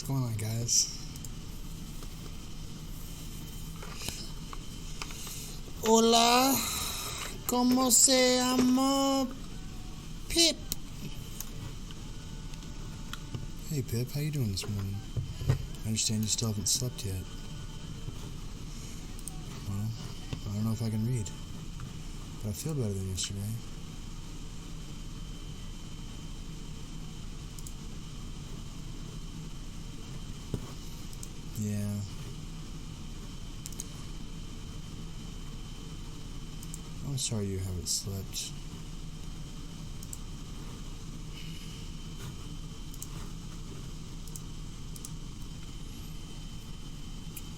going on, guys? Hola, ¿cómo se llama? Pip. Hey, Pip, how you doing this morning? I understand you still haven't slept yet. Well, I don't know if I can read, but I feel better than yesterday. Yeah. I'm sorry you haven't slept.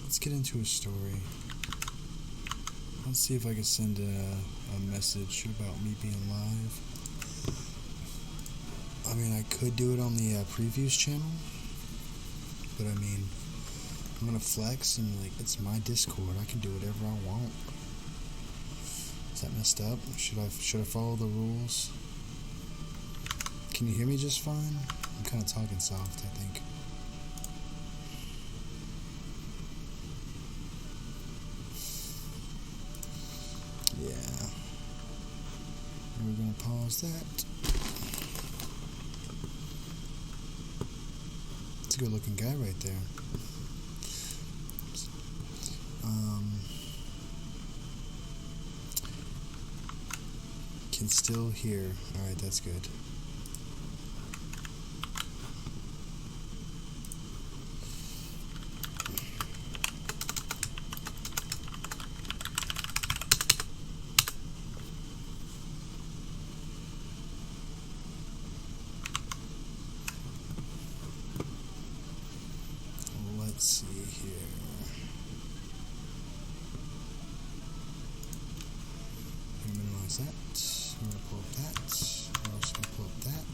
Let's get into a story. Let's see if I can send a message about me being live. I mean, I could do it on the previews channel, but I mean, I'm gonna flex and it's my Discord. I can do whatever I want. Is that messed up? Should I follow the rules? Can you hear me just fine? I'm kind of talking soft, I think. Yeah. We're gonna pause that. It's a good looking guy right there. Can still hear. Alright, that's good. Let's see here. I'm gonna minimize that. I'm gonna pull up that. I'm also gonna pull up that.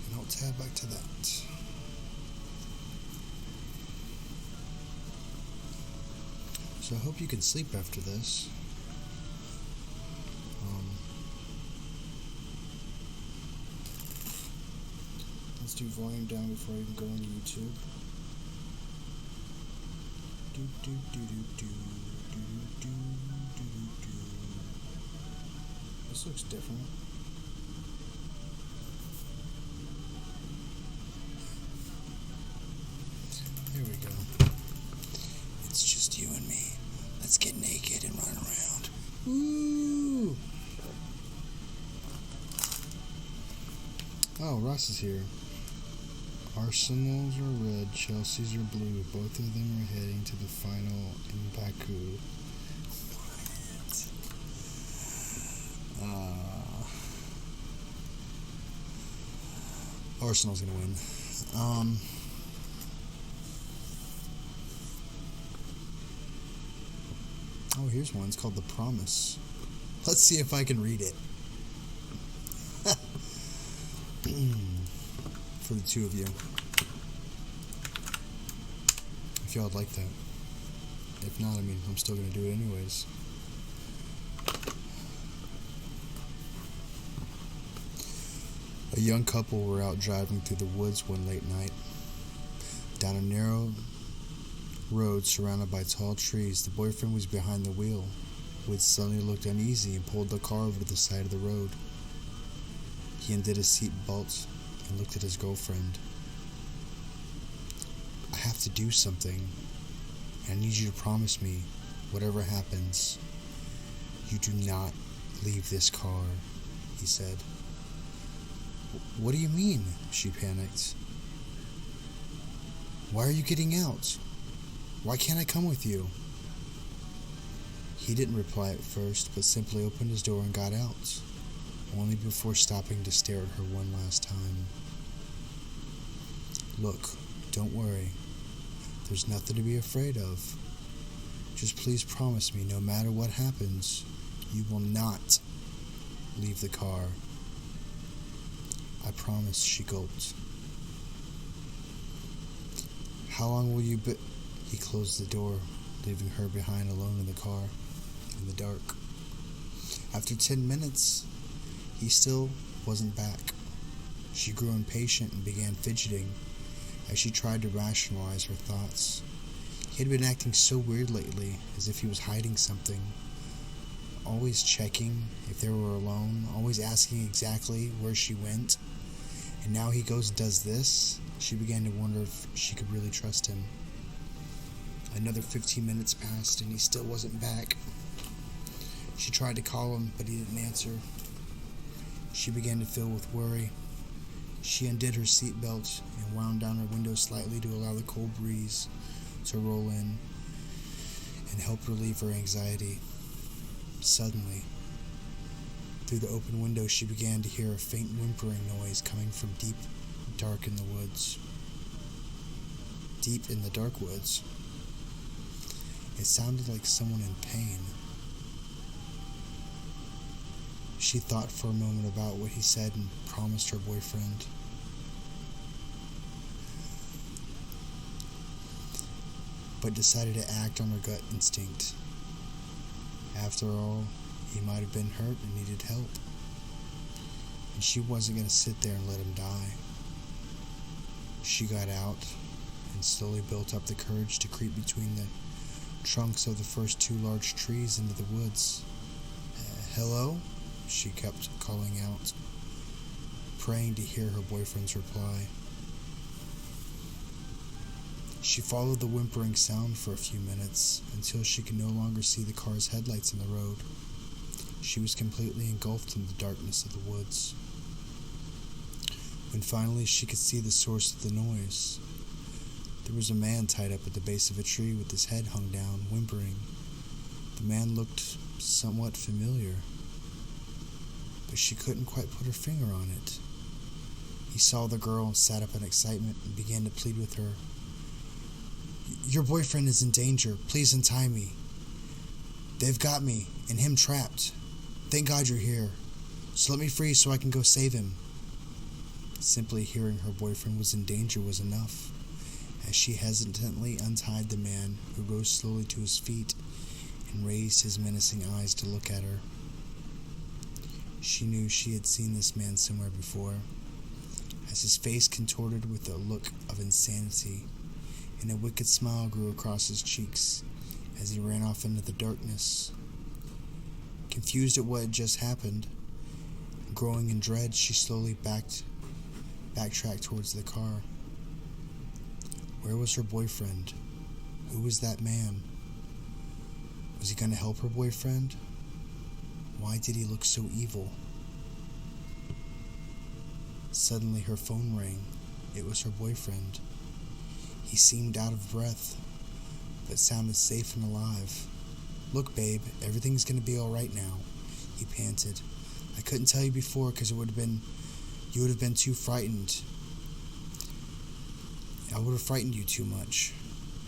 And I'll tab back to that. So I hope you can sleep after this. Let's do volume down before I even go into YouTube. This looks different. Here we go. It's just you and me. Let's get naked and run around. Woo! Oh, Ross is here. Arsenal's are red, Chelsea's are blue. Both of them are heading to the final in Baku. Arsenal's gonna win. Oh, here's one. It's called The Promise. Let's see if I can read it. For the two of you. If y'all would like that. If not, I mean, I'm still gonna do it anyways. A young couple were out driving through the woods one late night. Down a narrow road surrounded by tall trees, the boyfriend was behind the wheel. Wood suddenly looked uneasy and pulled the car over to the side of the road. He undid his seat belt and looked at his girlfriend. I have to do something. I need you to promise me, whatever happens, you do not leave this car, he said. What do you mean? She panicked. Why are you getting out? Why can't I come with you? He didn't reply at first, but simply opened his door and got out, only before stopping to stare at her one last time. Look, don't worry. There's nothing to be afraid of. Just please promise me, no matter what happens, you will not leave the car. I promise, she gulped. How long will you be? He closed the door, leaving her behind alone in the car, in the dark. After 10 minutes, he still wasn't back. She grew impatient and began fidgeting. as she tried to rationalize her thoughts. He had been acting so weird lately, as if he was hiding something. Always checking if they were alone, always asking exactly where she went. And now he goes and does this? She began to wonder if she could really trust him. Another 15 minutes passed and he still wasn't back. She tried to call him, but he didn't answer. She began to fill with worry. She undid her seatbelt and wound down her window slightly to allow the cold breeze to roll in and help relieve her anxiety. Suddenly, through the open window, she began to hear a faint whimpering noise coming from deep, dark in the woods. Deep in the dark woods. It sounded like someone in pain. She thought for a moment about what he said and promised her boyfriend. But decided to act on her gut instinct. After all, he might have been hurt and needed help. And she wasn't going to sit there and let him die. She got out and slowly built up the courage to creep between the trunks of the first two large trees into the woods. Hello? She kept calling out, praying to hear her boyfriend's reply. She followed the whimpering sound for a few minutes until she could no longer see the car's headlights in the road. She was completely engulfed in the darkness of the woods. When finally she could see the source of the noise, there was a man tied up at the base of a tree with his head hung down, whimpering. The man looked somewhat familiar, but she couldn't quite put her finger on it. He saw the girl and sat up in excitement and began to plead with her. Your boyfriend is in danger. Please untie me. They've got me and him trapped. Thank God you're here. So let me free so I can go save him. Simply hearing her boyfriend was in danger was enough, as she hesitantly untied the man, who rose slowly to his feet and raised his menacing eyes to look at her. She knew she had seen this man somewhere before, as his face contorted with a look of insanity, and a wicked smile grew across his cheeks as he ran off into the darkness. Confused at what had just happened, growing in dread, she slowly backtracked towards the car. Where was her boyfriend? Who was that man? Was he going to help her boyfriend? Why did he look so evil? Suddenly her phone rang. It was her boyfriend. He seemed out of breath, but sounded safe and alive. Look, babe, everything's going to be all right now, he panted. I couldn't tell you before because you would have been too frightened. I would have frightened you too much.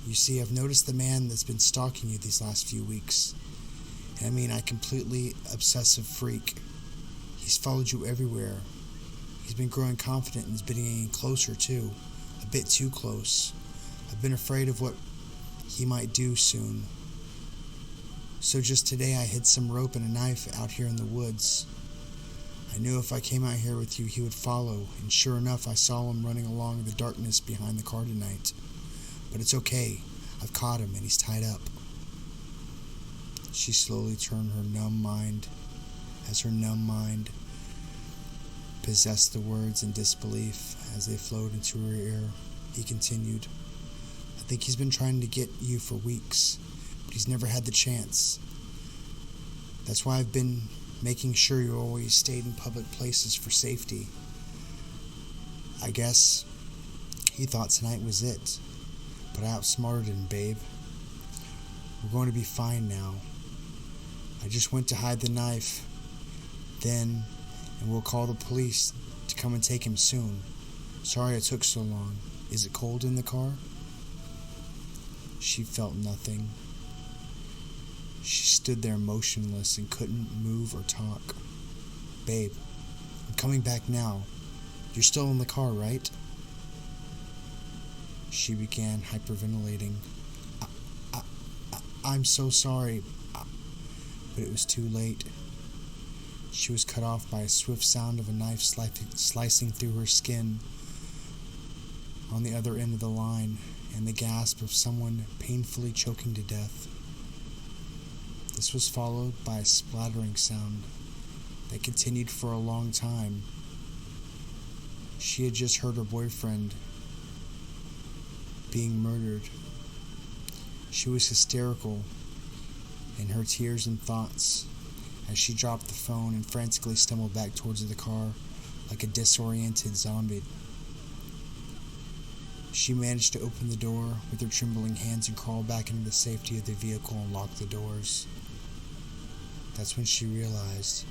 You see, I've noticed the man that's been stalking you these last few weeks. And I mean, a completely obsessive freak. He's followed you everywhere. He's been growing confident and is getting closer too. A bit too close. I've been afraid of what he might do soon. So just today I hid some rope and a knife out here in the woods. I knew if I came out here with you he would follow, and sure enough I saw him running along in the darkness behind the car tonight. But it's okay. I've caught him and he's tied up. She slowly turned her numb mind as her numb mind possessed the words in disbelief as they flowed into her ear. He continued, I think he's been trying to get you for weeks, but he's never had the chance. That's why I've been making sure you always stayed in public places for safety. I guess he thought tonight was it, but I outsmarted him, babe. We're going to be fine now. I just went to hide the knife then, and we'll call the police to come and take him soon. Sorry it took so long. Is it cold in the car? She felt nothing. She stood there motionless and couldn't move or talk. Babe, I'm coming back now. You're still in the car, right? She began hyperventilating. I'm so sorry. But it was too late. She was cut off by a swift sound of a knife slicing through her skin on the other end of the line and the gasp of someone painfully choking to death. This was followed by a splattering sound that continued for a long time. She had just heard her boyfriend being murdered. She was hysterical in her tears and thoughts as she dropped the phone and frantically stumbled back towards the car like a disoriented zombie. She managed to open the door with her trembling hands and crawl back into the safety of the vehicle and lock the doors. That's when she realized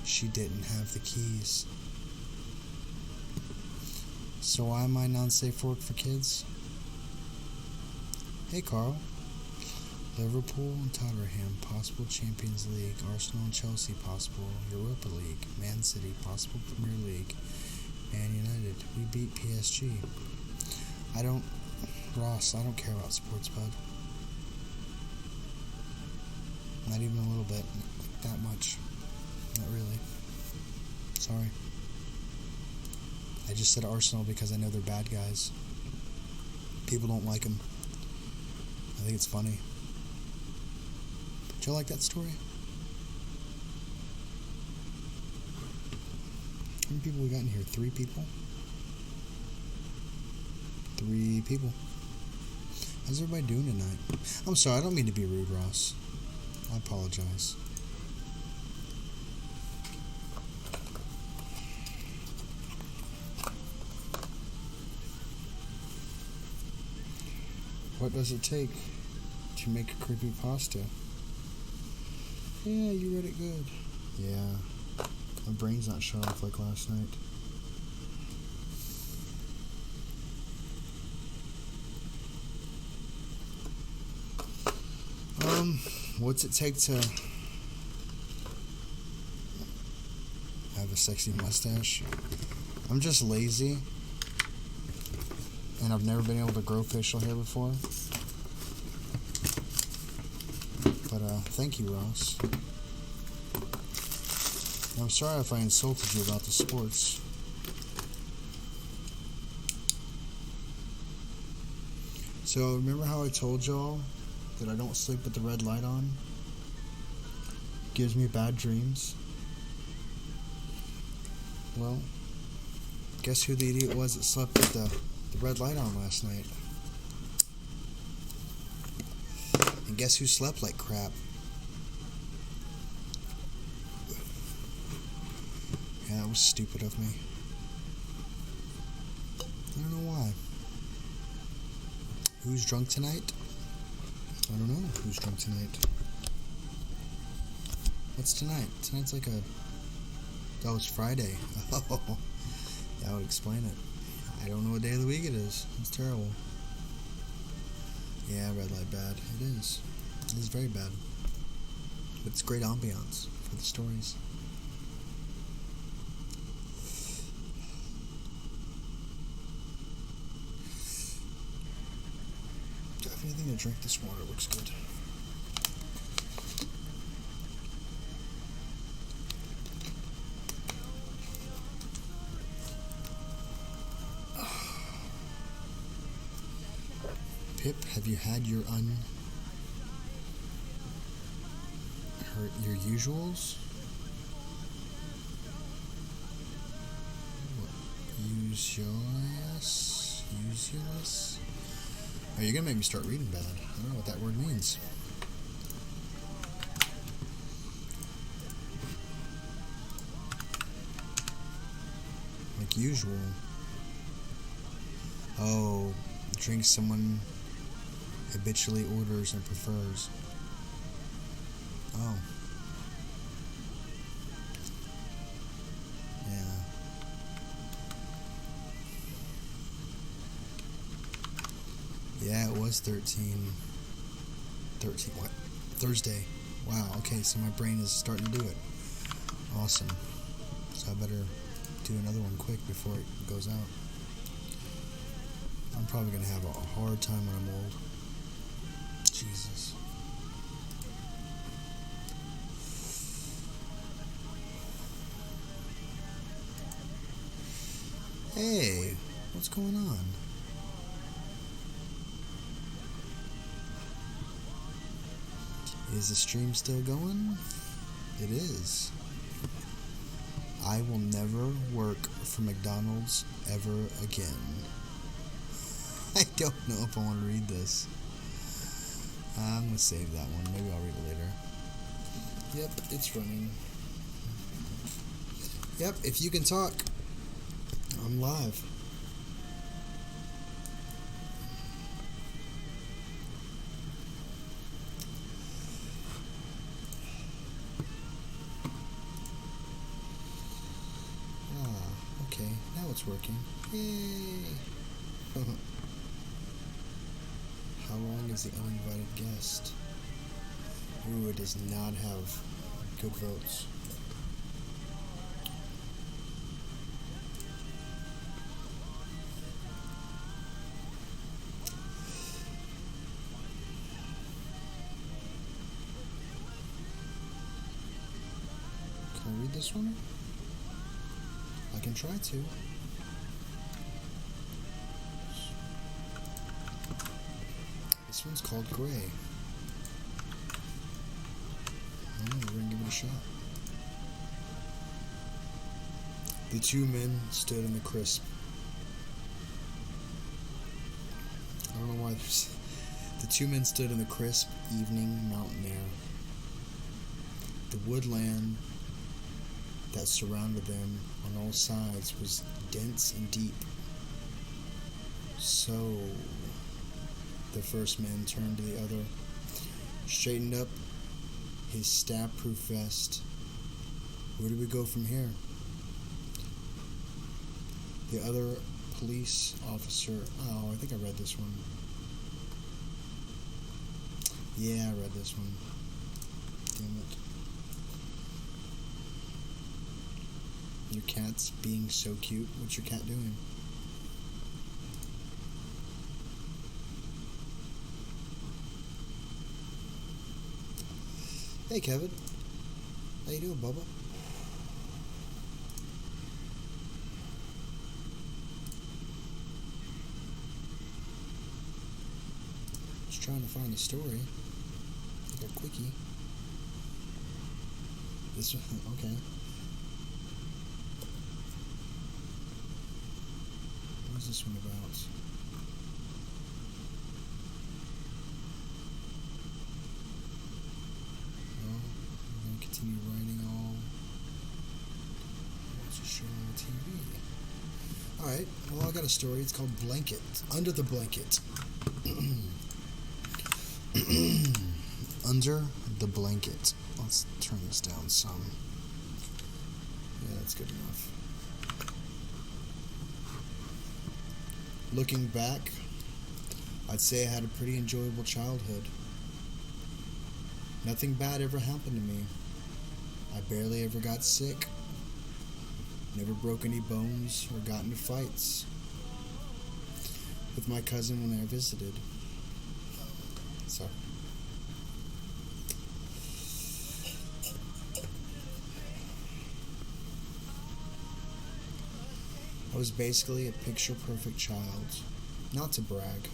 she didn't have the keys. So why am I non-safe for work for kids? Hey Carl. Liverpool and Tottenham, possible Champions League. Arsenal and Chelsea, possible Europa League. Man City, possible Premier League. Man United, we beat PSG. Ross, I don't care about sports, bud. Not even a little bit. That much. Not really. Sorry. I just said Arsenal because I know they're bad guys. People don't like them. I think it's funny. Do you like that story? How many people we got in here? 3 people? 3 people. How's everybody doing tonight? I'm sorry, I don't mean to be rude, Ross. I apologize. What does it take to make a creepypasta? Yeah, you read it good. Yeah. My brain's not shut off like last night. What's it take to have a sexy mustache? I'm just lazy, and I've never been able to grow facial hair before. But thank you, Ross. I'm sorry if I insulted you about the sports. So remember how I told y'all that I don't sleep with the red light on? Gives me bad dreams. Well, guess who the idiot was that slept with the red light on last night? And guess who slept like crap? Yeah, that was stupid of me. I don't know why. Who's drunk tonight? I don't know who's drunk tonight. What's tonight? Tonight's like a... Oh, it's Friday. Oh, that would explain it. I don't know what day of the week it is. It's terrible. Yeah, red light bad. It is. It is very bad. But it's great ambiance for the stories. Do I have anything to drink? This water looks good. Pip, have you had your usuals? Useless? Oh, you're gonna make me start reading bad. I don't know what that word means. Like usual. Oh, drink someone habitually orders and prefers. Oh. Yeah. Yeah, it was 13. 13, what? Thursday. Wow, okay, so my brain is starting to do it. Awesome. So I better do another one quick before it goes out. I'm probably going to have a hard time when I'm old. Jesus. Hey, What's going on? Is the stream still going? It is. I will never work for McDonald's ever again. I don't know if I want to read this. I'm going to save that one. Maybe I'll read it later. Yep, it's running. Yep, if you can talk, I'm live. Okay, now it's working. Yay! How long is the uninvited guest? Ooh, it does not have good votes. Can I read this one? I can try to. This one's called Gray. We're gonna give it a shot. The two men stood in the crisp. I don't know why there's... The two men stood in the crisp evening mountain air. The woodland that surrounded them on all sides was dense and deep. So, the first man turned to the other, straightened up his stab-proof vest. Where do we go from here? The other police officer... Oh, I think I read this one. Yeah, I read this one. Damn it. Your cat's being so cute. What's your cat doing? Hey, Kevin. How you doing, Bubba? Just trying to find the story. Like a quickie. This one, okay. What's this one about? Continue writing all. What's a show on TV? Alright, well, I got a story. It's called Blanket. Under the Blanket. Under the Blanket. Let's turn this down some. Yeah, that's good enough. Looking back, I'd say I had a pretty enjoyable childhood. Nothing bad ever happened to me. I barely ever got sick. Never broke any bones or got into fights with my cousin when I visited. Sorry. I was basically a picture-perfect child. Not to brag.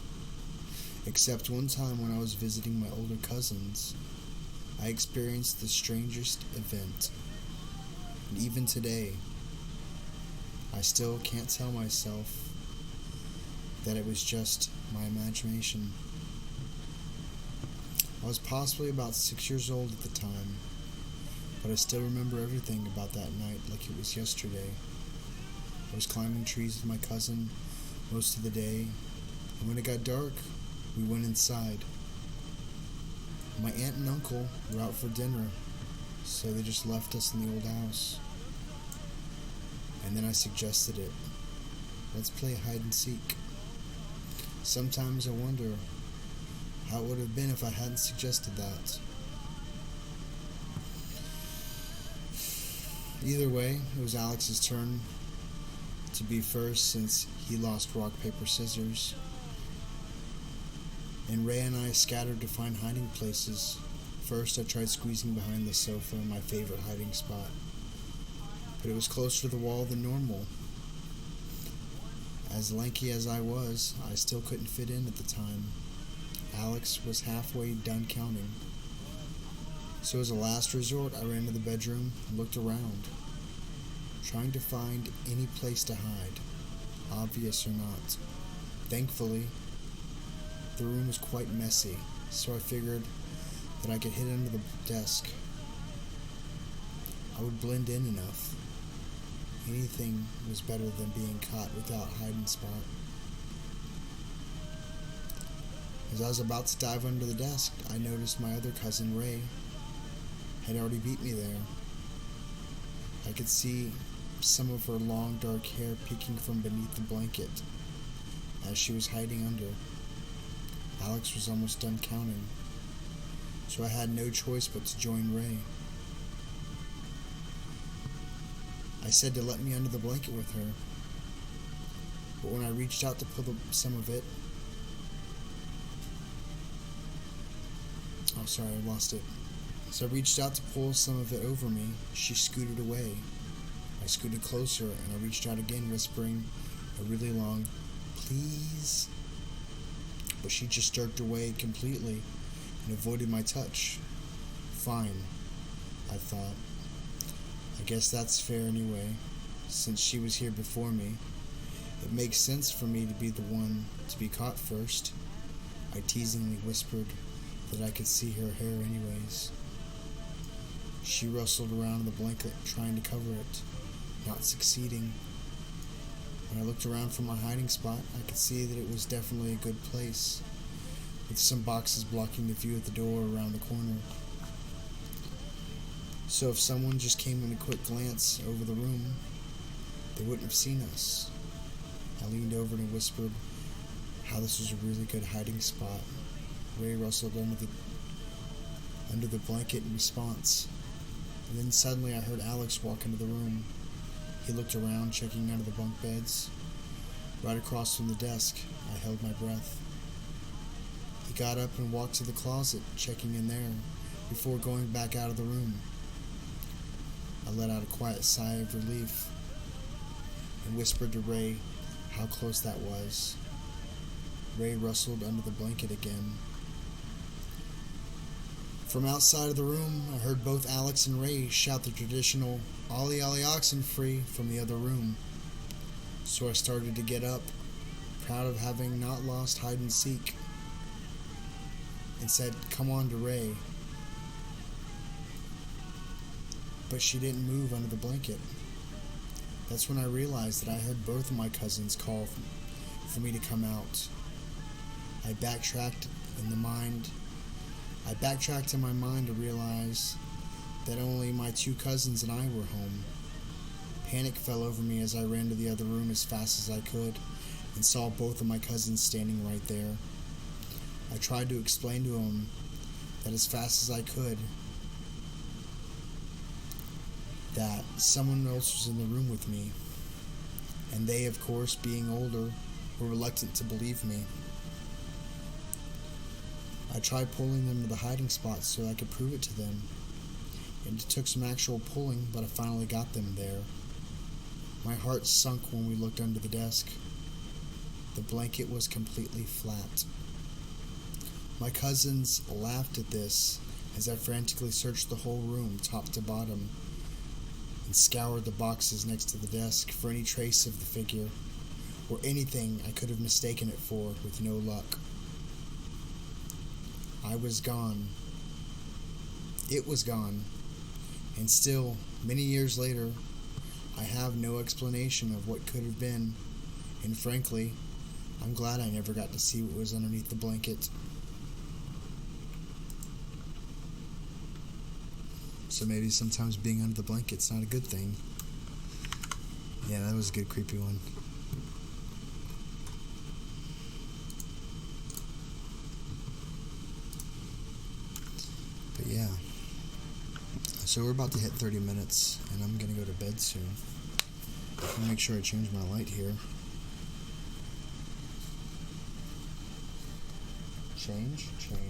Except one time when I was visiting my older cousins, I experienced the strangest event. And even today, I still can't tell myself that it was just my imagination. I was possibly about 6 years old at the time, but I still remember everything about that night like it was yesterday. I was climbing trees with my cousin most of the day, and when it got dark, we went inside. My aunt and uncle were out for dinner, so they just left us in the old house. And then I suggested it. Let's play hide and seek. Sometimes I wonder how it would have been if I hadn't suggested that. Either way, it was Alex's turn to be first since he lost rock, paper, scissors. And Ray and I scattered to find hiding places. First, I tried squeezing behind the sofa, my favorite hiding spot. But it was closer to the wall than normal. As lanky as I was, I still couldn't fit in at the time. Alex was halfway done counting. So as a last resort, I ran to the bedroom and looked around, trying to find any place to hide, obvious or not. Thankfully, the room was quite messy, so I figured that I could hid under the desk. I would blend in enough. Anything was better than being caught without hiding spot. As I was about to dive under the desk, I noticed my other cousin, Ray, had already beat me there. I could see some of her long dark hair peeking from beneath the blanket as she was hiding under. Alex was almost done counting, so I had no choice but to join Ray. I said to let me under the blanket with her, but when I reached out to pull some of it... Oh, sorry, I lost it. So I reached out to pull some of it over me. She scooted away. I scooted closer, and I reached out again, whispering a really long, "Please." But she just jerked away completely and avoided my touch. Fine, I thought. I guess that's fair anyway, since she was here before me. It makes sense for me to be the one to be caught first. I teasingly whispered that I could see her hair anyways. She rustled around in the blanket, trying to cover it, not succeeding. When I looked around for my hiding spot, I could see that it was definitely a good place, with some boxes blocking the view of the door around the corner. So if someone just came in a quick glance over the room, they wouldn't have seen us. I leaned over and whispered how this was a really good hiding spot. Ray rustled under the blanket in response. And then suddenly I heard Alex walk into the room. He looked around, checking under the bunk beds. Right across from the desk, I held my breath. He got up and walked to the closet, checking in there, before going back out of the room. I let out a quiet sigh of relief and whispered to Ray how close that was. Ray rustled under the blanket again. From outside of the room, I heard both Alex and Ray shout the traditional "Ollie Ollie Oxenfree" from the other room. So I started to get up, proud of having not lost hide and seek, and said, "Come on," to Ray. But she didn't move under the blanket. That's when I realized that I heard both of my cousins call for me to come out. I backtracked in my mind to realize that only my two cousins and I were home. Panic fell over me as I ran to the other room as fast as I could and saw both of my cousins standing right there. I tried to explain to them that as fast as I could, that someone else was in the room with me, and they, of course, being older, were reluctant to believe me. I tried pulling them to the hiding spot so I could prove it to them, and it took some actual pulling, but I finally got them there. My heart sunk when we looked under the desk. The blanket was completely flat. My cousins laughed at this as I frantically searched the whole room, top to bottom, and scoured the boxes next to the desk for any trace of the figure, or anything I could have mistaken it for, with no luck. I was gone. It was gone. And still, many years later, I have no explanation of what could have been, and frankly, I'm glad I never got to see what was underneath the blanket. So maybe sometimes being under the blanket's not a good thing. Yeah, that was a good creepy one. But yeah. So we're about to hit 30 minutes, and I'm gonna go to bed soon. Let me make sure I change my light here. Change. Change.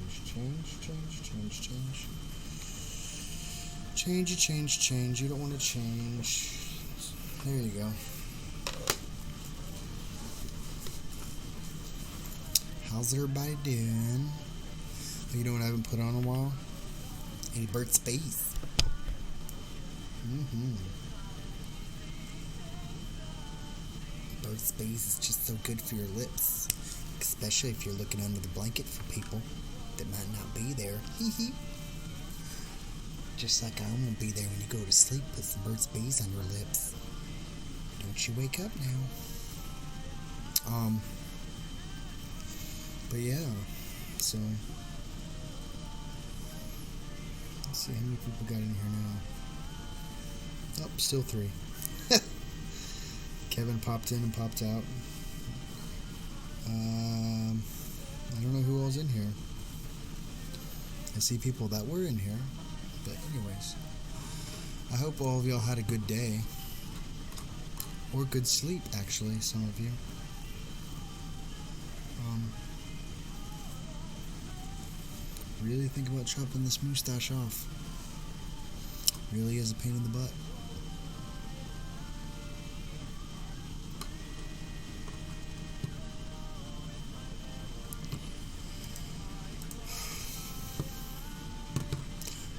You don't want to change. There you go. How's everybody doing? You know what I haven't put on in a while? A Burt's Face. Burt's Face is just so good for your lips. Especially if you're looking under the blanket for people that might not be there. Just like I won't be there when you go to sleep. Put some Burt's Bees on your lips. Don't you wake up now. But yeah, so let's see how many people got in here now. Oh, still 3. Kevin popped in and popped out. I don't know who else in here. I see people that were in here. But anyways, I hope all of y'all had a good day. Or good sleep, actually, some of you. Really think about chopping this mustache off. Really is a pain in the butt.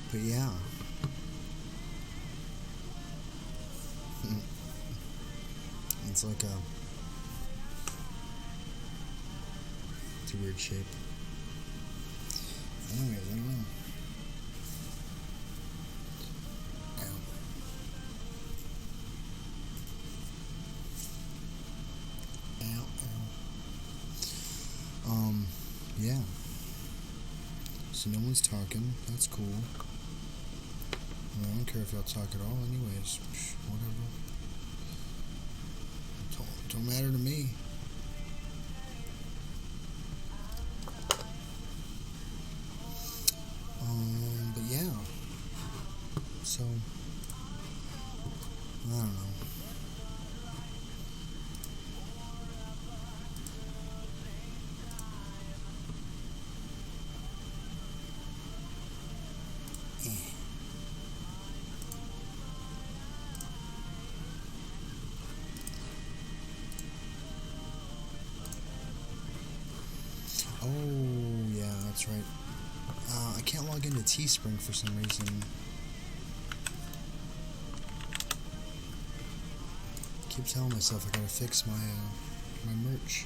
But yeah. It's like it's a weird shape. Anyways, I don't know. Ow. Yeah. So no one's talking. That's cool. I don't care if y'all talk at all. Anyways, whatever. Don't matter to me. But yeah. So, I don't know. Oh, yeah, that's right. I can't log into Teespring for some reason. I keep telling myself I gotta fix my merch.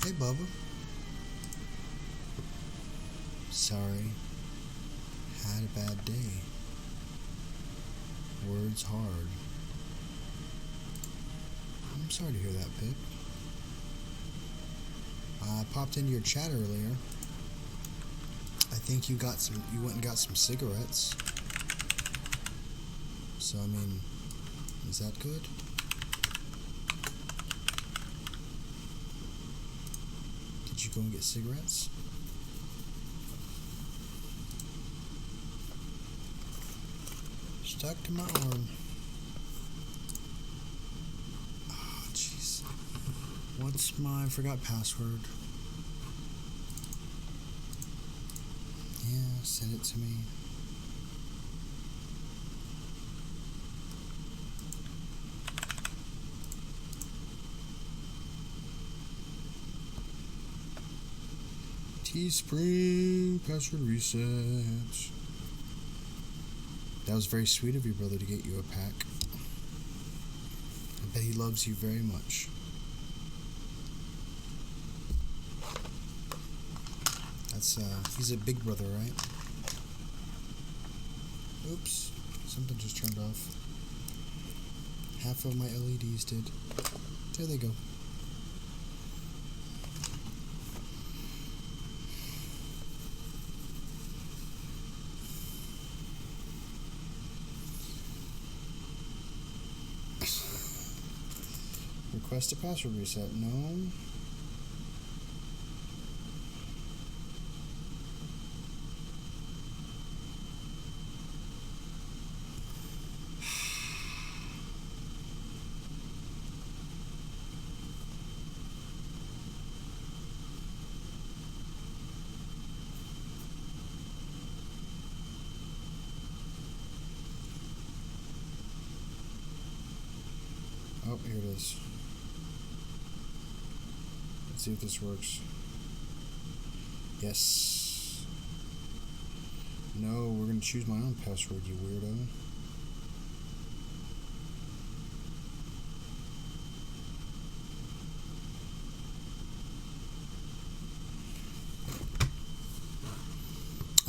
Hey, Bubba. Sorry. Had a bad day. Words hard. I'm sorry to hear that, Pip. I popped into your chat earlier. I think you went and got some cigarettes. So, I mean, is that good? Did you go and get cigarettes? Stuck to my arm. Oh, jeez. I forgot password. Yeah, send it to me. Teespring, password reset. That was very sweet of your brother to get you a pack. I bet he loves you very much. He's a big brother, right? Oops, something just turned off. Half of my LEDs did. There they go. Request a password reset. No. here it is. Let's see if this works. Yes. No, we're gonna choose my own password, you weirdo.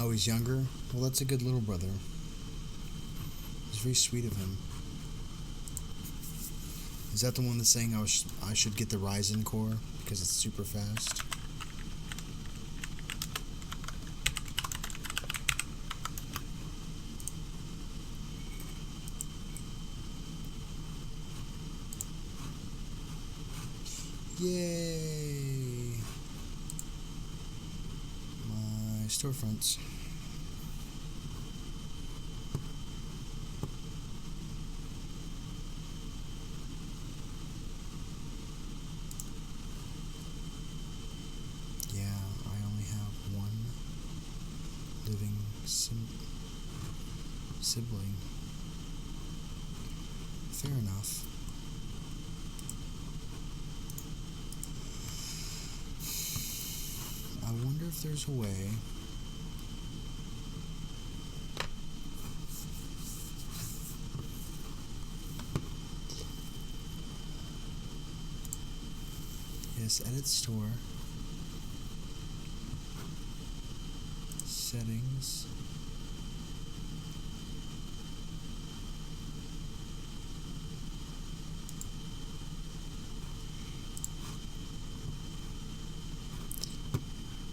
Oh, he's younger? Well, that's a good little brother. It's very sweet of him. Is that the one that's saying I should get the Ryzen core because it's super fast? Yay! My storefronts. Yeah, I only have one living sibling. Fair enough. I wonder if there's a way yes, edit store, settings,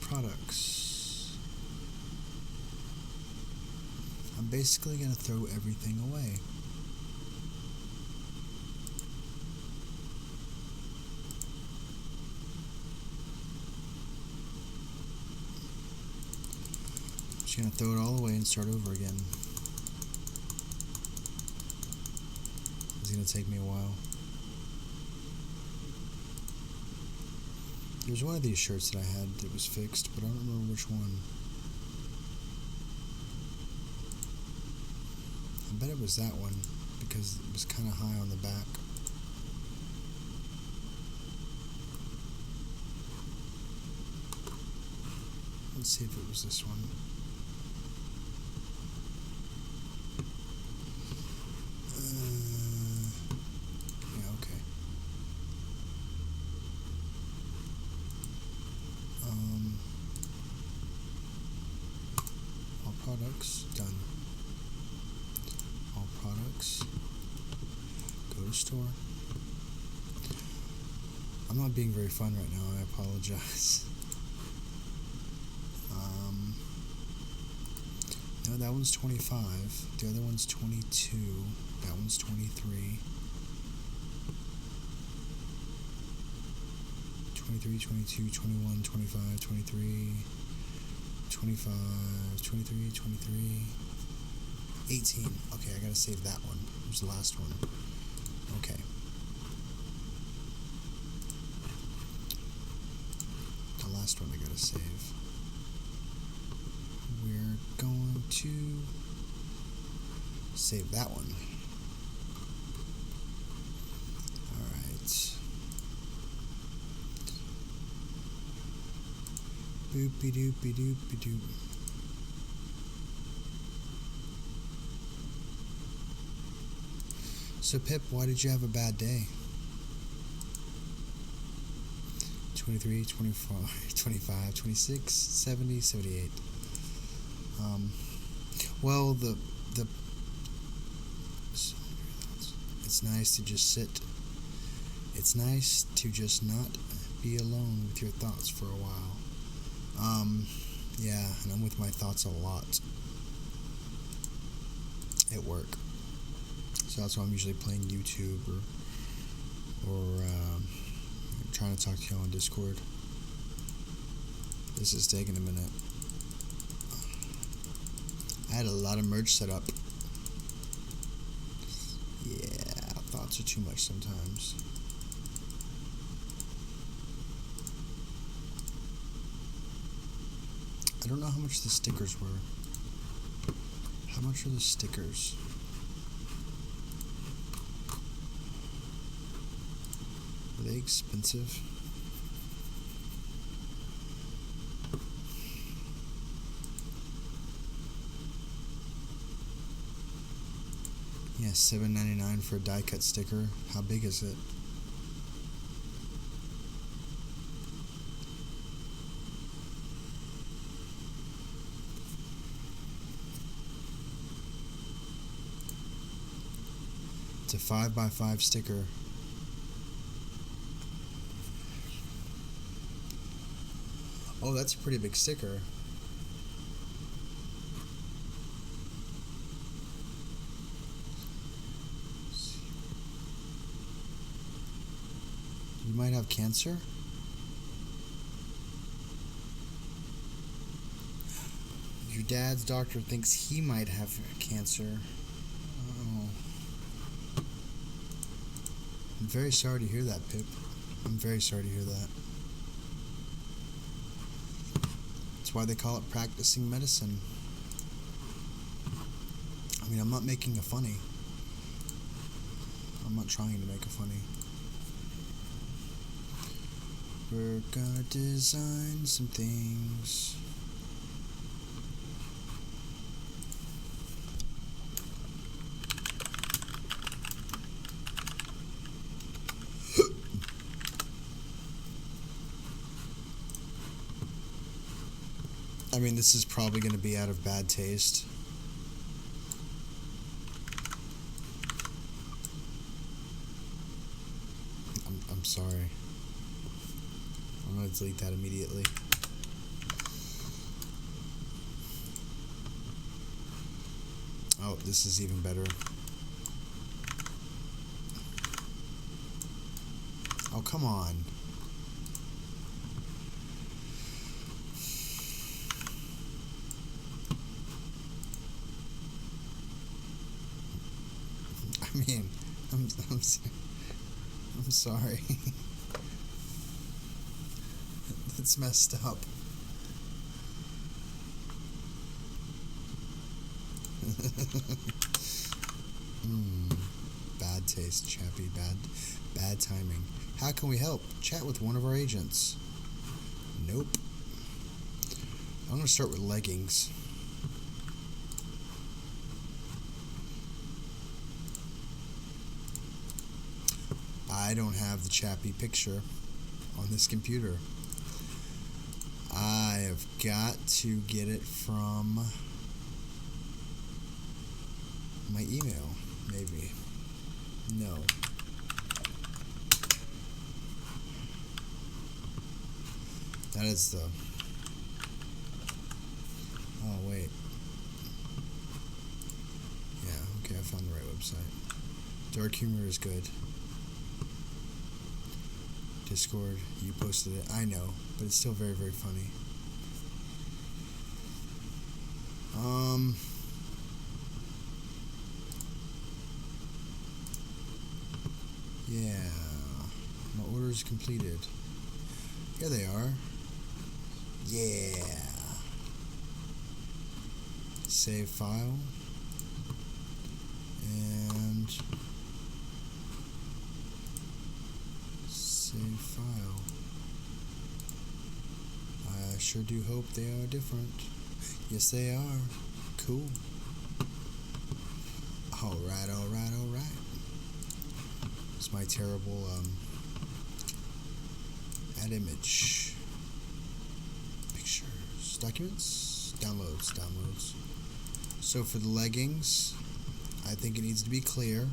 products. I'm basically going to throw everything away. I'm just going to throw it all away and start over again. It's going to take me a while. There's one of these shirts that I had that was fixed, but I don't remember which one. I bet it was that one, because it was kind of high on the back. Let's see if it was this one. Yeah, okay. All products, done. All products, go to store. I'm not being very fun right now, I apologize. No, that one's 25, the other one's 22, that one's 23. 23, 22, 21, 25, 23, 25, 23, 23, 18. Okay, I gotta save that one. It was the last one. Okay. The last one I gotta save. We're going to save that one. Alright. Boopy doopy doopy doop. So Pip, why did you have a bad day? 23, 24, 25, 26, 70, 78. Well, it's nice to just sit. It's nice to just not be alone with your thoughts for a while. Yeah, and I'm with my thoughts a lot at work. So that's why I'm usually playing YouTube or trying to talk to you on Discord. This is taking a minute. I had a lot of merch set up. Yeah, thoughts are too much sometimes. I don't know how much the stickers were. How much are the stickers? they expensive? Yeah, $7.99 for a die cut sticker. How big is it? It's a 5x5 sticker. Oh, that's a pretty big sticker. You might have cancer? Your dad's doctor thinks he might have cancer. Oh. I'm very sorry to hear that, Pip. I'm very sorry to hear that. That's why they call it practicing medicine. I mean, I'm not making a funny. I'm not trying to make a funny. We're gonna design some things. I mean, this is probably going to be out of bad taste. I'm sorry. I'm going to delete that immediately. Oh, this is even better. Oh, come on. I mean, I'm sorry. It's messed up. Bad taste, Chappy. Bad timing. How can we help? Chat with one of our agents. Nope. I'm gonna start with leggings. I don't have the Chappy picture on this computer. I have got to get it from my email, maybe. No. That is the... Oh, wait. Yeah, okay, I found the right website. Dark humor is good. Discord, you posted it. I know, but it's still very, very funny. Yeah. My order is completed. Here they are. Yeah. Save file. And... save file. I sure do hope they are different. Yes, they are. Cool. Alright. It's my terrible, add image. Pictures. Documents. Downloads. So for the leggings, I think it needs to be clear.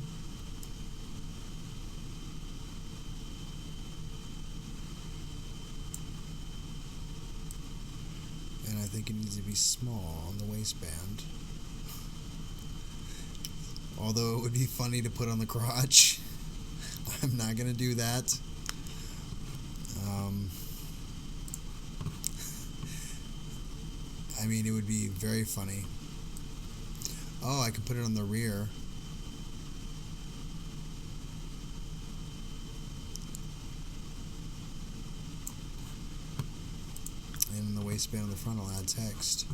And I think it needs to be small on the waistband. Although it would be funny to put on the crotch. I'm not going to do that. I mean, it would be very funny. Oh, I could put it on the rear. And in the waistband on the front, I'll add text.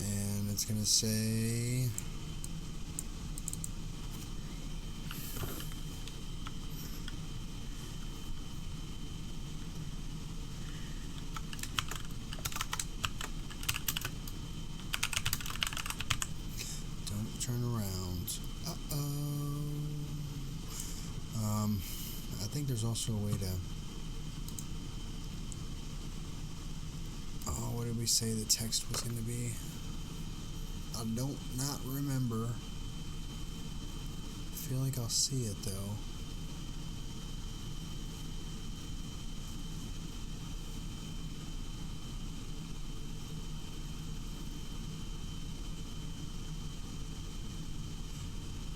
And it's going to say... think there's also a way to... Oh, what did we say the text was going to be? I don't not remember. I feel like I'll see it though.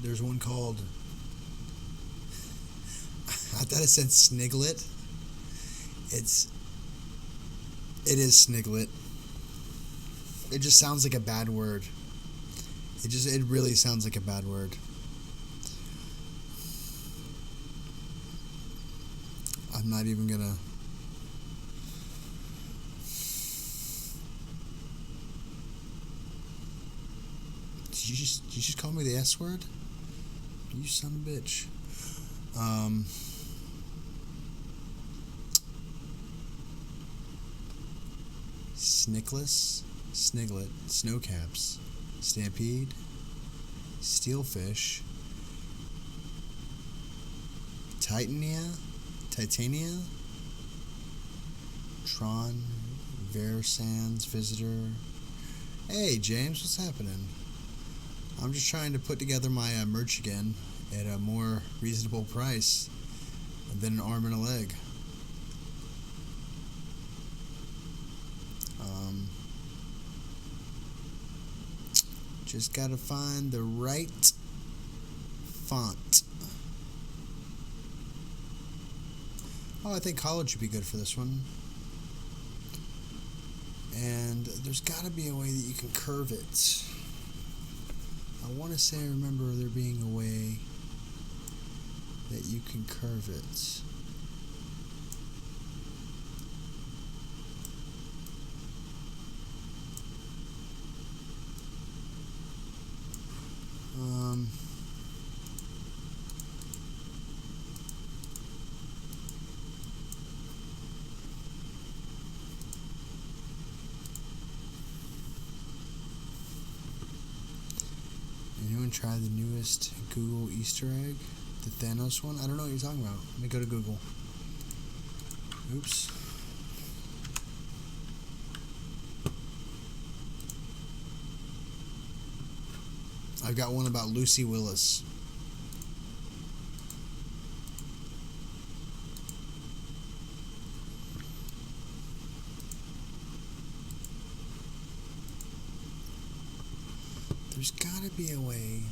There's one called... I thought it said Sniglet. It is Sniglet. It just sounds like a bad word. It really sounds like a bad word. I'm not even gonna... Did you just call me the S word? You son of a bitch. Sniglet, Snowcaps, Stampede, Steelfish, Titania, Tron, Verisands, Visitor. Hey James, what's happening? I'm just trying to put together my merch again at a more reasonable price than an arm and a leg. Just gotta find the right font. Oh, I think college would be good for this one. And there's gotta be a way that you can curve it. I want to say I remember there being a way that you can curve it. Anyone try the newest Google Easter egg? The Thanos one? I don't know what you're talking about. Let me go to Google. Oops. I've got one about Lucy Willis. There's gotta be a way.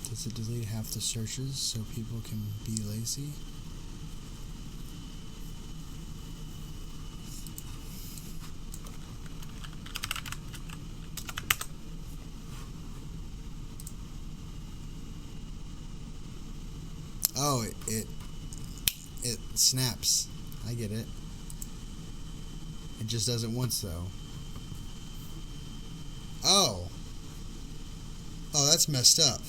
Does it delete half the searches so people can be lazy? Oh, it snaps. I get it. It just does it once though. Oh, that's messed up.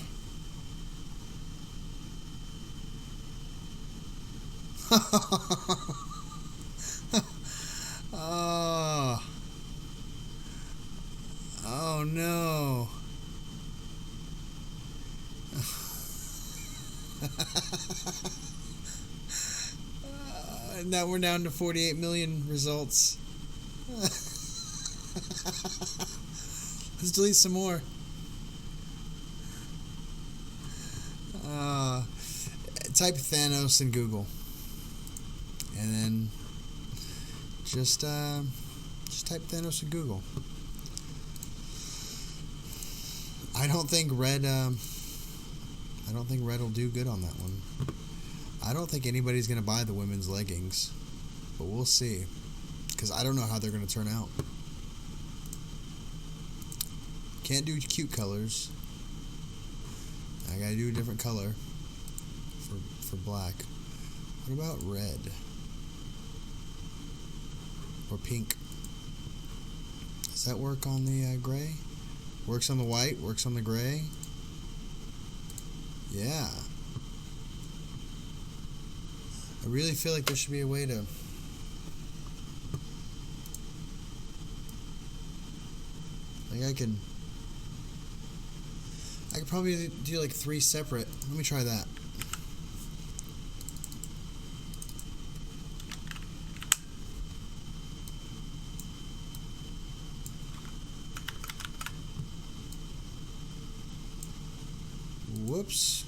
Oh no. Now we're down to 48 million results. Let's delete some more. Type Thanos in Google, and then just type Thanos in Google. I don't think red will do good on that one. I don't think anybody's going to buy the women's leggings, but we'll see, because I don't know how they're going to turn out. Can't do cute colors. I got to do a different color for black. What about red? Or pink? Does that work on the gray? Works on the white, works on the gray. Yeah. I really feel like there should be a way to Like I could probably do like 3 separate. Let me try that. Whoops.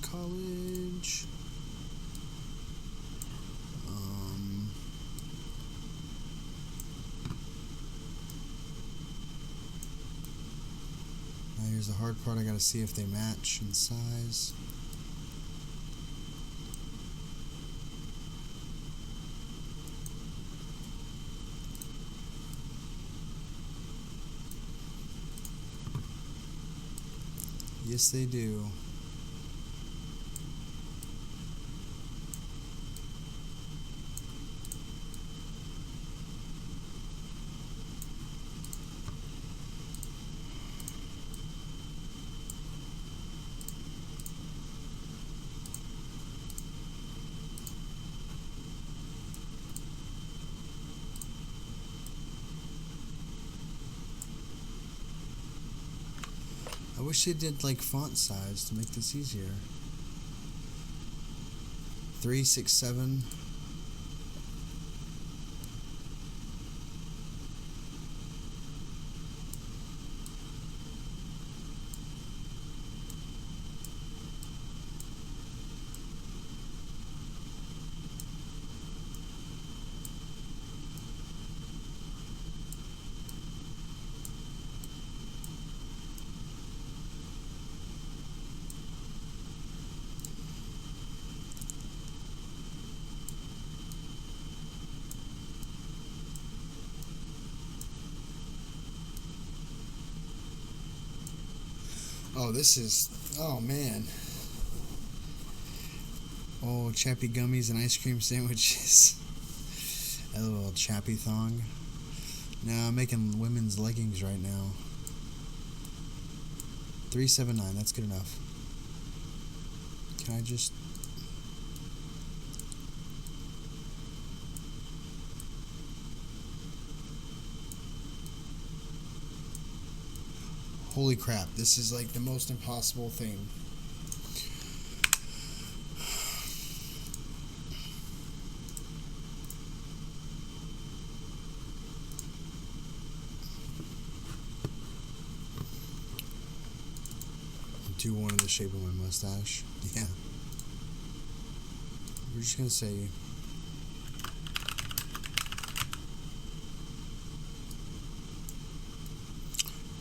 College. Now here's the hard part. I gotta see if they match in size. Yes, they do. I wish they did like font size to make this easier. 3, 6, 7. Oh, this is... Oh, man. Oh, Chappy gummies and ice cream sandwiches. A little Chappy thong. No, I'm making women's leggings right now. 379, that's good enough. Can I just... Holy crap, this is like the most impossible thing. Do one in the shape of my mustache. Yeah. We're just gonna say...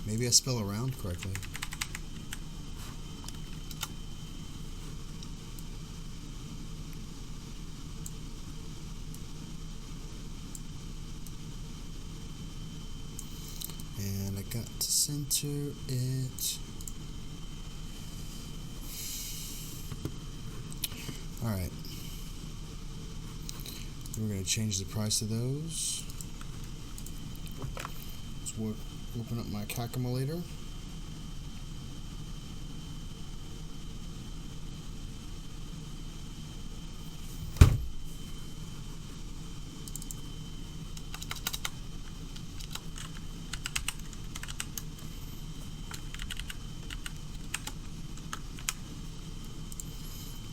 Maybe I spell around correctly. And I got to center it. Alright. We're going to change the price of those. Let's open up my calculator.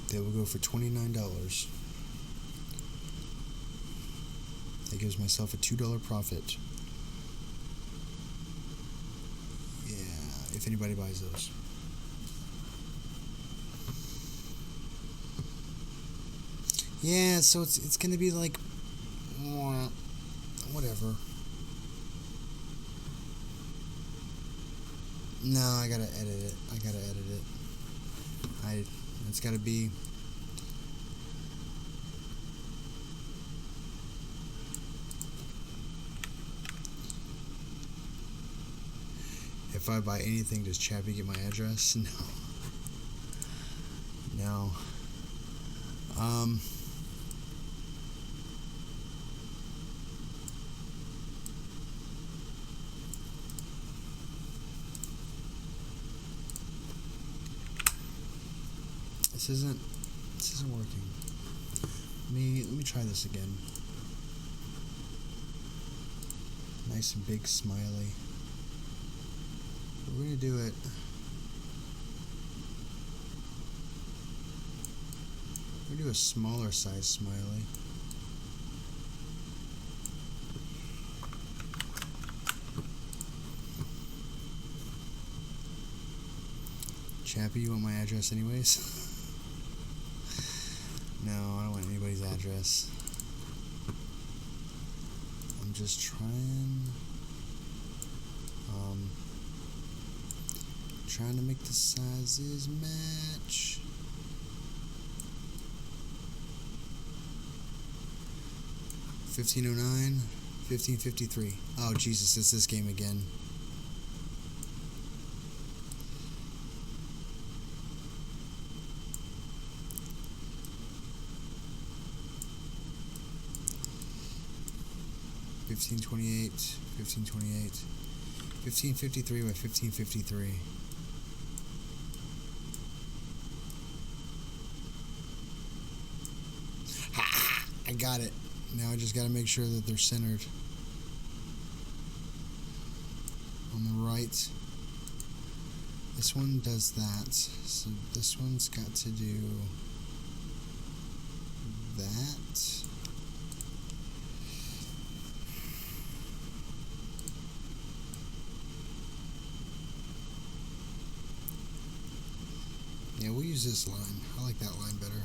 They will go for $29. That gives myself a $2 profit. Yeah, if anybody buys those. Yeah, so it's gonna be like whatever. No, I gotta edit it. It's gotta be. If I buy anything, does Chappy get my address? No. No. This isn't working. Let me try this again. Nice and big smiley. We're gonna do it. We're gonna do a smaller size smiley. Chappy, you want my address anyways? No, I don't want anybody's address. I'm just trying to make the sizes match. $15.09, $15.53. Oh Jesus, it's this game again. $15.28, $15.28, $15.53 by $15.53. I got it. Now I just got to make sure that they're centered on the right. This one does that, so this one's got to do that. Yeah, we'll use this line. I like that line better.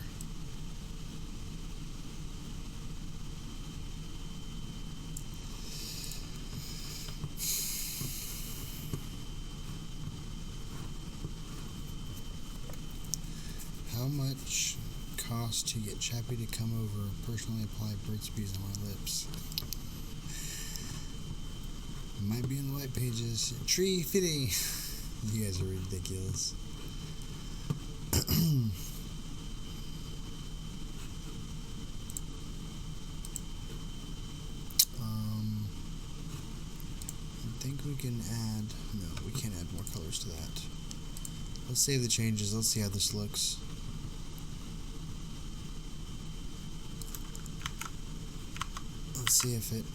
How much cost to get Chappy to come over, personally apply Burt's Bees on my lips? Might be in the white pages. Tree fitting. You guys are ridiculous. I think we can add... No, we can't add more colors to that. Let's save the changes. Let's see how this looks. Let's see if it...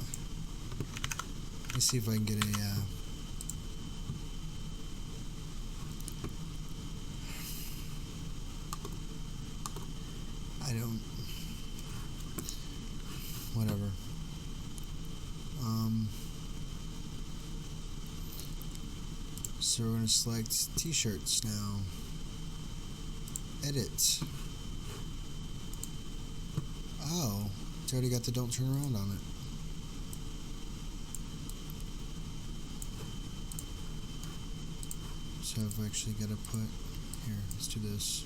Let me see if I can get a... I don't... Whatever. So we're going to select t-shirts now. Edit. Oh, it's already got the don't turn around on it. So I've actually got to put... Here, let's do this.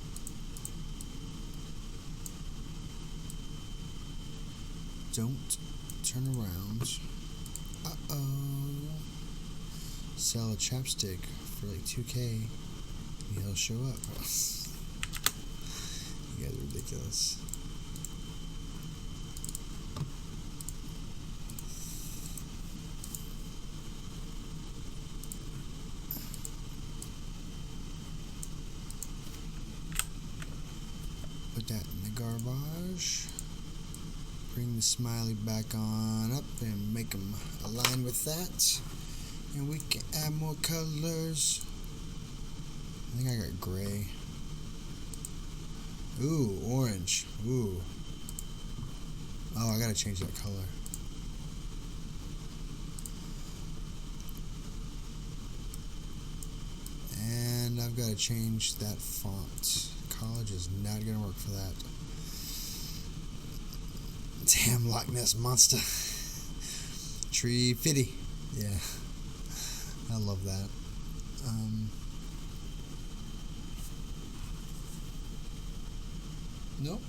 Don't turn around. Uh-oh. Sell a chapstick for like $2K. And he'll show up. You guys are ridiculous. Put that in the garbage. Bring the smiley back on up and make them align with that. And we can add more colors. I think I got gray. Ooh, orange. Ooh. Oh, I gotta change that color. And I've got to change that font. College is not gonna work for that. Damn Loch Ness monster. Tree fitty. Yeah. I love that. Nope.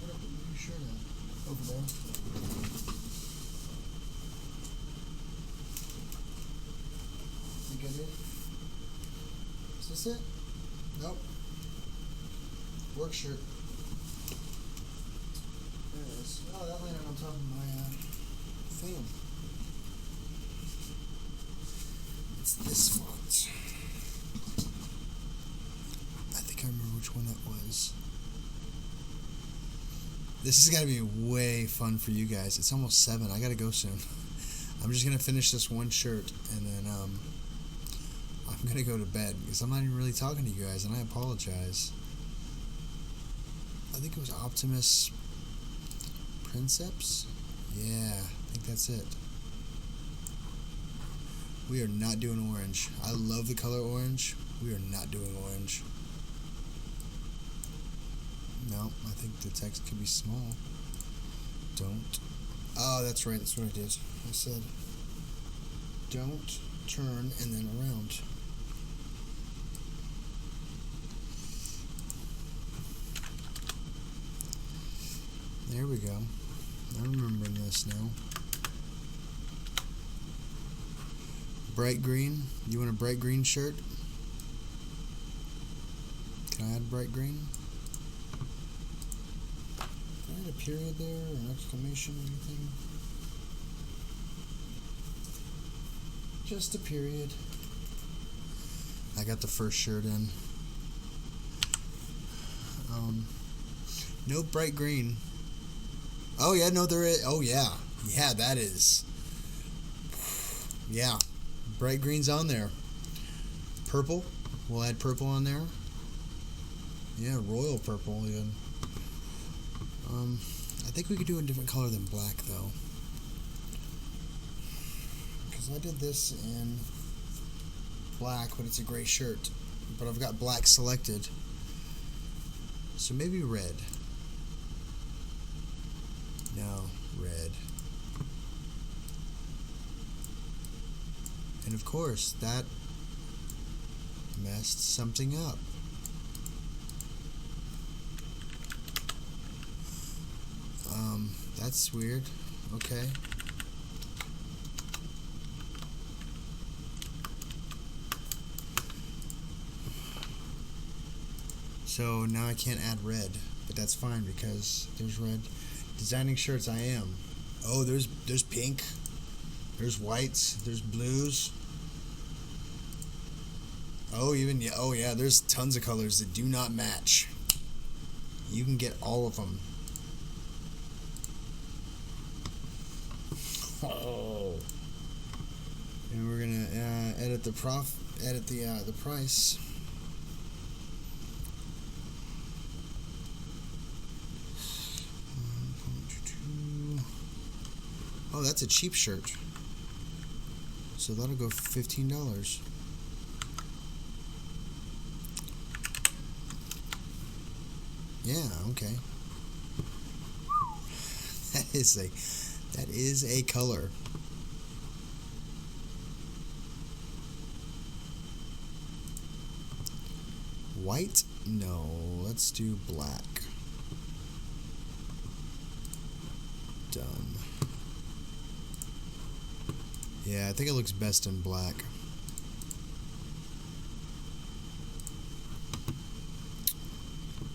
What are you sure at? Over there. Think I did? Is this it? Nope. Work shirt. There it is. Oh, that landed on top of my fan. It's this font. I think I remember which one that was. This is gotta be way fun for you guys. It's almost 7. I gotta go soon. I'm just gonna finish this one shirt and then I'm gonna go to bed because I'm not even really talking to you guys, and I apologize. I think it was Optimus Princeps? Yeah, I think that's it. We are not doing orange. I love the color orange. We are not doing orange. No, I think the text could be small. Don't. Oh, that's right. That's what I did. I said, don't turn and then around. There we go. I'm remembering this now. Bright green. You want a bright green shirt? Can I add bright green? Can I add a period there or an exclamation or anything? Just a period. I got the first shirt in. No bright green. Oh yeah, no there is. Oh yeah. Yeah, that is. Yeah. Bright green's on there. Purple. We'll add purple on there. Yeah, royal purple even. I think we could do a different color than black though. Because I did this in black, but it's a gray shirt. But I've got black selected. So maybe red. No, red. And of course, that messed something up. That's weird. Okay. So now I can't add red, but that's fine because there's red. Designing shirts, I am. Oh, there's pink. There's whites. There's blues. Oh, yeah. There's tons of colors that do not match. You can get all of them. Oh. And we're gonna edit the price. Oh, that's a cheap shirt. So that'll go for $15. Yeah, okay. That is a color. White? No, let's do black. Done. Yeah, I think it looks best in black.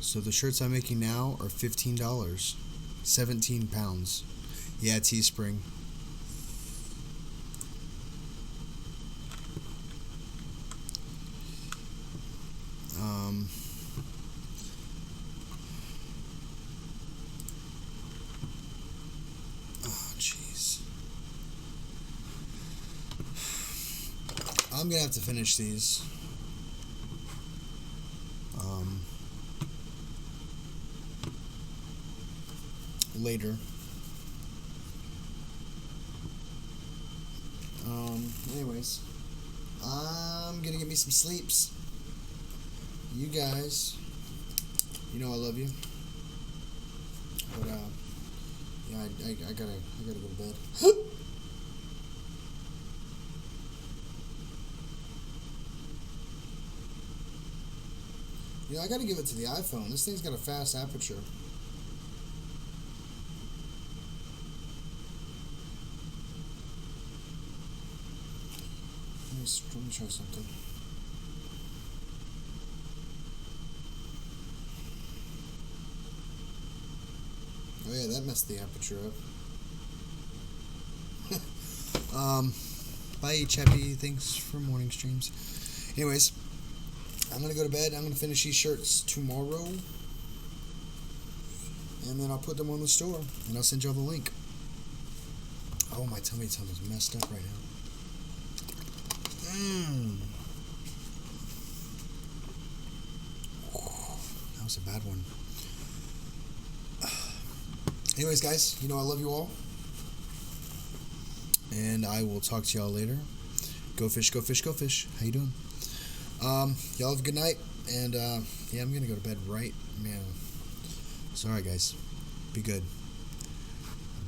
So the shirts I'm making now are $15. 17 pounds. Yeah, Teespring. Oh, jeez. I'm gonna have to finish these. Later. Anyways, I'm gonna get me some sleeps. You guys, you know I love you. But yeah, I gotta go to bed. I gotta give it to the iPhone. This thing's got a fast aperture. Let me try something. Oh yeah, that messed the aperture up. Bye, Chappy. Thanks for morning streams. Anyways, I'm gonna go to bed. I'm gonna finish these shirts tomorrow, and then I'll put them on the store, and I'll send y'all the link. Oh, my tummy's messed up right now. That was a bad one. Anyways, guys, I love you all. And I will talk to y'all later. Go fish, go fish, go fish. How you doing? Y'all have a good night. And, yeah, I'm going to go to bed right now. Sorry, guys. Be good.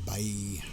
Bye.